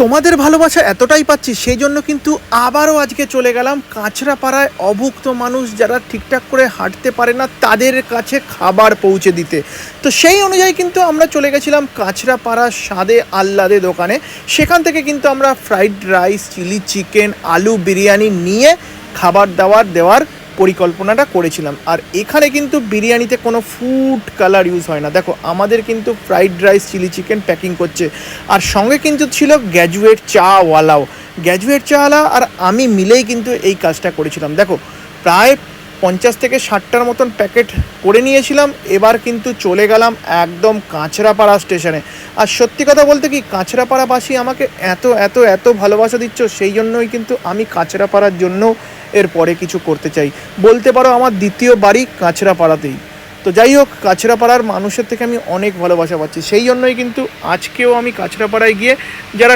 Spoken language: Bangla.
তোমাদের ভালোবাসা এতটাই পাচ্ছি সেই জন্য কিন্তু আবারও আজকে চলে গেলাম কাঁচরাপাড়ায় অভুক্ত মানুষ যারা ঠিকঠাক করে হাঁটতে পারে না তাদের কাছে খাবার পৌঁছে দিতে। তো সেই অনুযায়ী কিন্তু আমরা চলে গেছিলাম কাঁচরাপাড়া স্বাদে আহ্লাদে দোকানে। সেখান থেকে কিন্তু আমরা ফ্রাইড রাইস, চিলি চিকেন, আলু বিরিয়ানি নিয়ে খাবার দেওয়ার পরিকল্পনাটা করেছিলাম। আর এখানে কিন্তু বিরিয়ানিতে কোনো ফুড কালার ইউজ হয় না। দেখো আমাদের কিন্তু fried rice, chilli chicken packing করছে, আর সঙ্গে কিন্তু ছিল গ্র্যাজুয়েট চাওয়ালাও। গ্র্যাজুয়েট চাওয়ালা আর আমি মিলেই কিন্তু এই কাজটা করেছিলাম। দেখো প্রায় 50 থেকে 60টার মতন প্যাকেট করে নিয়েছিলাম। এবার কিন্তু চলে গেলাম একদম কাঁচরাপাড়া স্টেশনে। আর সত্যি কথা বলতে কি, কাঁচরাপাড়াবাসী আমাকে এত এত এত ভালোবাসা দিচ্ছ, সেই জন্যই কিন্তু আমি কাঁচরাপাড়ার জন্য এরপরে কিছু করতে চাই। বলতে পারো আমার দ্বিতীয় বাড়ি কাঁচরাপাড়াতেই। তো যাই হোক, কাঁচরাপাড়ার মানুষের থেকে আমি অনেক ভালোবাসা পাচ্ছি, সেই জন্যই কিন্তু আজকেও আমি কাঁচরাপাড়ায় গিয়ে যারা